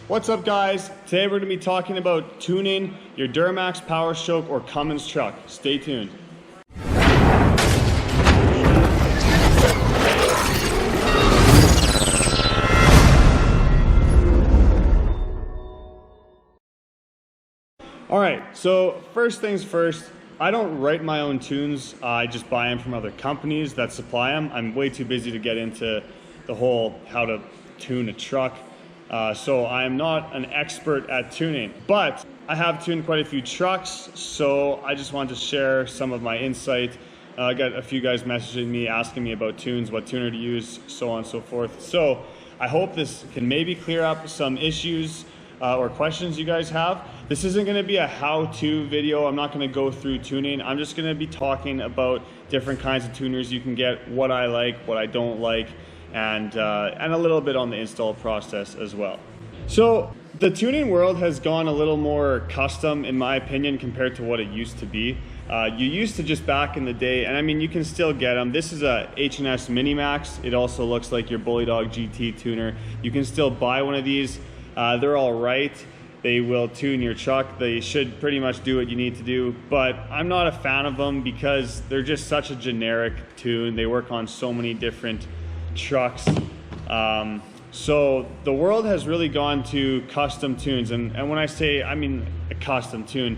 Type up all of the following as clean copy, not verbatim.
What's up guys? Today we're going to be talking about tuning your Duramax, Power Stroke, or Cummins truck. Stay tuned. Alright, so first things first, I don't write my own tunes, I just buy them from other companies that supply them. I'm way too busy to get into the whole how to tune a truck. So I'm not an expert at tuning, but I have tuned quite a few trucks, so I just wanted to share some of my insight. I got a few guys messaging me, asking me about tunes, what tuner to use, so on and so forth. So I hope this can maybe clear up some issues or questions you guys have. This isn't going to be a how-to video. I'm not going to go through tuning. I'm just going to be talking about different kinds of tuners you can get, what I like, what I don't like, and a little bit on the install process as well. So the tuning world has gone a little more custom, in my opinion, compared to what it used to be. You used to just back in the day, and I mean, you can still get them. This is a H&S Minimax. It also looks like your Bully Dog GT tuner. You can still buy one of these. They're all right. They will tune your truck. They should pretty much do what you need to do, but I'm not a fan of them because they're just such a generic tune. They work on so many different trucks. So the world has really gone to custom tunes, and when I say, I mean a custom tune.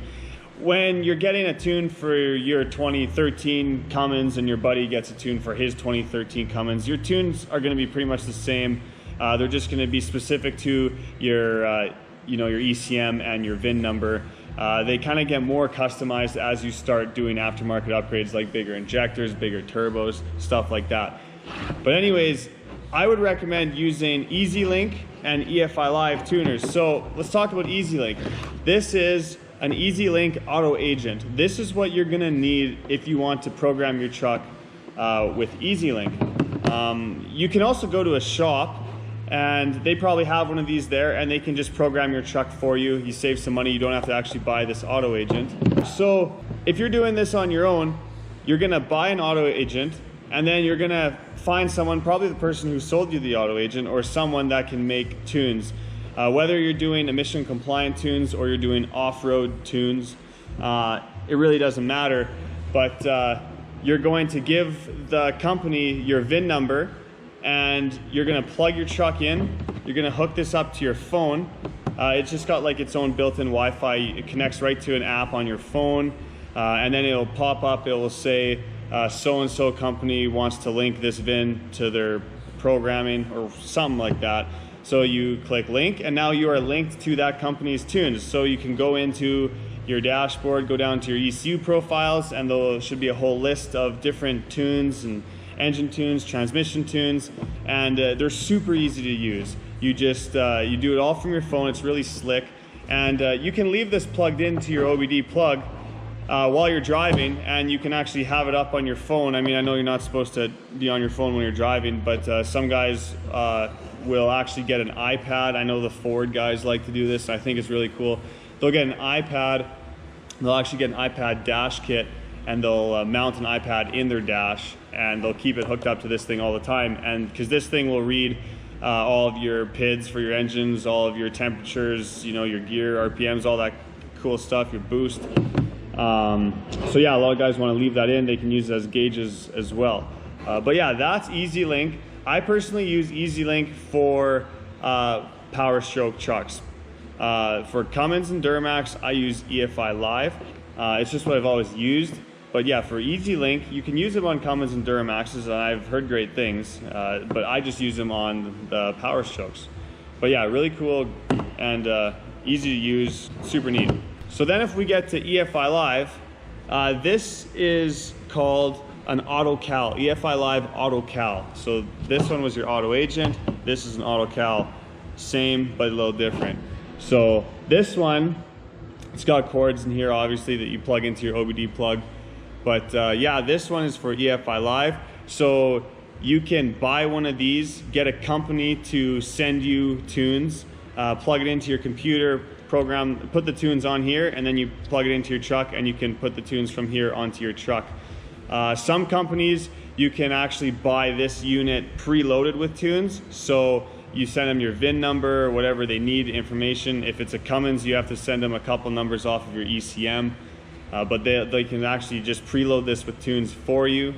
When you're getting a tune for your 2013 Cummins and your buddy gets a tune for his 2013 Cummins, your tunes are going to be pretty much the same. They're just going to be specific to your your ECM and your VIN number. They kind of get more customized as you start doing aftermarket upgrades like bigger injectors, bigger turbos, stuff like that. But anyways, I would recommend using Easylink and EFI Live tuners. So let's talk about Easylink. This is an Easylink auto agent. This is what you're gonna need if you want to program your truck with Easylink. You can also go to a shop and they probably have one of these there, and they can just program your truck for you. You save some money, you don't have to actually buy this auto agent. So if you're doing this on your own, you're gonna buy an auto agent, and then you're gonna find someone, probably the person who sold you the auto agent, or someone that can make tunes. Whether you're doing emission compliant tunes or you're doing off-road tunes, it really doesn't matter, but you're going to give the company your VIN number, and you're gonna plug your truck in. You're gonna hook this up to your phone. It's just got like its own built-in Wi-Fi. It connects right to an app on your phone, and then it'll pop up. It will say so-and-so company wants to link this VIN to their programming or something like that. So you click link, and now you are linked to that company's tunes. So you can go into your dashboard, go down to your ECU profiles, and there should be a whole list of different tunes and engine tunes, transmission tunes, and they're super easy to use. You just you do it all from your phone. It's really slick, and you can leave this plugged into your OBD plug while you're driving, and you can actually have it up on your phone. I mean, I know you're not supposed to be on your phone when you're driving, but some guys will actually get an iPad. I know the Ford guys like to do this. I think it's really cool. They'll get an iPad. They'll actually get an iPad dash kit, and they'll mount an iPad in their dash, and they'll keep it hooked up to this thing all the time. And because this thing will read all of your PIDs for your engines, all of your temperatures, your gear, RPMs, all that cool stuff, your boost. So yeah, a lot of guys want to leave that in. They can use it as gauges as well. But yeah, that's Easylink. I personally use Easylink for Power Stroke trucks. For Cummins and Duramax, I use EFI Live. It's just what I've always used. But yeah, for Easylink, you can use them on Cummins and Duramaxes, and I've heard great things, but I just use them on the Power Strokes. But yeah, really cool and easy to use, super neat. So then if we get to EFI Live, this is called an Auto Cal, EFI Live Auto Cal. So this one was your auto agent, this is an Auto Cal, same but a little different. So this one, it's got cords in here obviously that you plug into your OBD plug. But yeah, this one is for EFI Live. So you can buy one of these, get a company to send you tunes, plug it into your computer, program, put the tunes on here, and then you plug it into your truck, and you can put the tunes from here onto your truck. Some companies, you can actually buy this unit preloaded with tunes. So you send them your VIN number, whatever they need information. If it's a Cummins, you have to send them a couple numbers off of your ECM, but they can actually just preload this with tunes for you.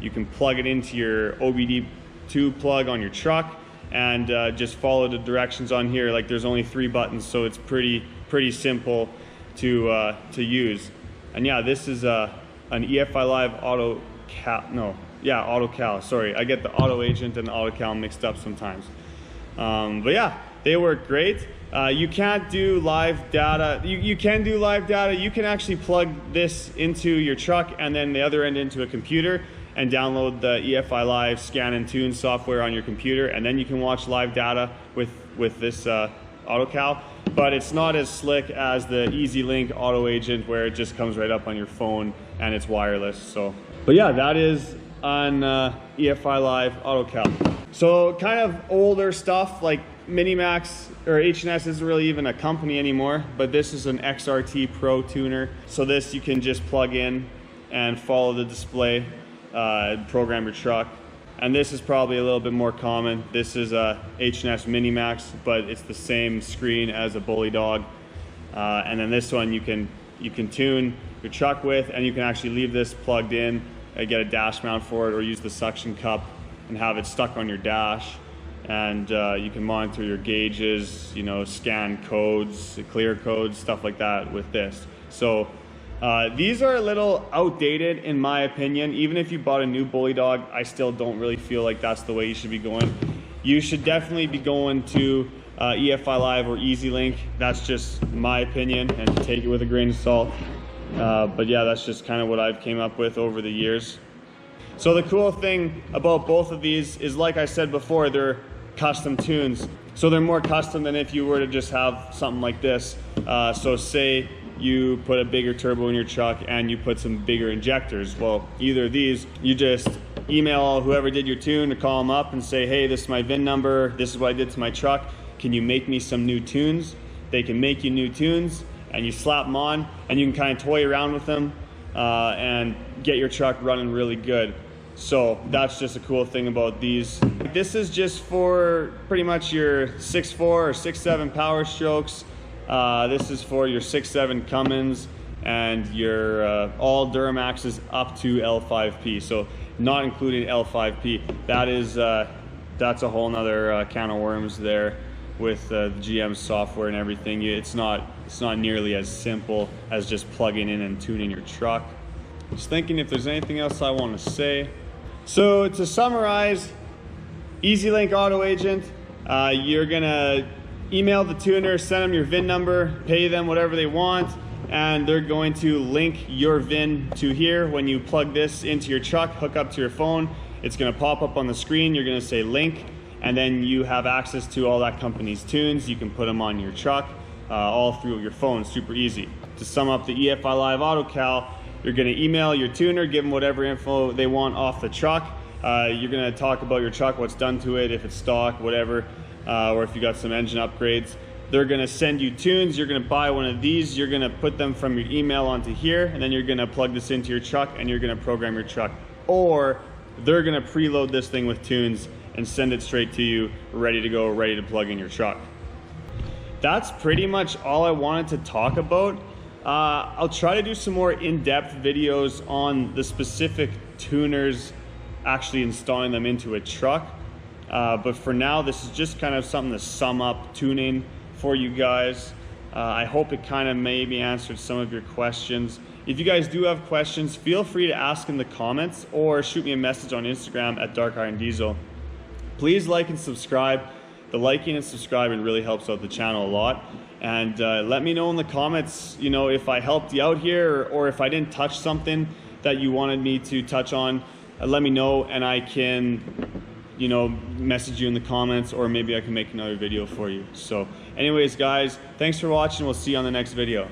You can plug it into your OBD2 plug on your truck and just follow the directions on here. Like, there's only 3 buttons, so it's pretty simple to use. And yeah, this is an EFI Live Auto Cal. Sorry, I get the Auto Agent and the Auto Cal mixed up sometimes. But yeah, they work great. You can't do live data. You can do live data. You can actually plug this into your truck and then the other end into a computer and download the EFI Live scan and tune software on your computer, and then you can watch live data with this Auto Cal. But it's not as slick as the Easylink Auto Agent, where it just comes right up on your phone and it's wireless. So, but yeah, that is on EFI Live Auto Cal. So kind of older stuff like Minimax or H&S isn't really even a company anymore, but this is an XRT Pro tuner. So this you can just plug in and follow the display, program your truck. And this is probably a little bit more common. This is a H&S Minimax, but it's the same screen as a Bully Dog. And then this one you can tune your truck with, and you can actually leave this plugged in, get a dash mount for it, or use the suction cup and have it stuck on your dash. And you can monitor your gauges, you know, scan codes, clear codes, stuff like that with this. So these are a little outdated in my opinion. Even if you bought a new Bully Dog, I still don't really feel like that's the way you should be going. You should definitely be going to EFI Live or Easylink. That's just my opinion, and take it with a grain of salt. But yeah, that's just kind of what I've came up with over the years. So the cool thing about both of these is, like I said before, they're custom tunes. So they're more custom than if you were to just have something like this. So say you put a bigger turbo in your truck and you put some bigger injectors. Well, either of these, you just email whoever did your tune to call them up and say, hey, this is my VIN number, this is what I did to my truck, can you make me some new tunes? They can make you new tunes, and you slap them on, and you can kind of toy around with them and get your truck running really good. So that's just a cool thing about these. This is just for pretty much your 6.4 or 6.7 Power Strokes. This is for your 6.7 Cummins and your all Duramaxes up to L5P. So not including L5P. That is that's a whole nother can of worms there with the GM software and everything. It's not nearly as simple as just plugging in and tuning your truck. Just thinking if there's anything else I want to say. So to summarize, Easylink Auto Agent, you're gonna email the tuner, send them your VIN number, pay them whatever they want, and they're going to link your VIN to here. When you plug this into your truck, hook up to your phone, it's gonna pop up on the screen, you're gonna say link, and then you have access to all that company's tunes. You can put them on your truck, all through your phone, super easy. To sum up the EFI Live Auto Cal, you're gonna email your tuner, give them whatever info they want off the truck. You're gonna talk about your truck, what's done to it, if it's stock, whatever, or if you got some engine upgrades. They're gonna send you tunes, you're gonna buy one of these, you're gonna put them from your email onto here, and then you're gonna plug this into your truck and you're gonna program your truck. Or they're gonna preload this thing with tunes and send it straight to you, ready to go, ready to plug in your truck. That's pretty much all I wanted to talk about. I'll try to do some more in-depth videos on the specific tuners, actually installing them into a truck. But for now, this is just kind of something to sum up tuning for you guys. I hope it kind of maybe answered some of your questions. If you guys do have questions, feel free to ask in the comments or shoot me a message on Instagram at Dark Iron Diesel. Please like and subscribe. The liking and subscribing really helps out the channel a lot. And let me know in the comments, you know, if I helped you out here, or if I didn't touch something that you wanted me to touch on. Let me know, and I can, you know, message you in the comments, or maybe I can make another video for you. So anyways, guys, thanks for watching. We'll see you on the next video.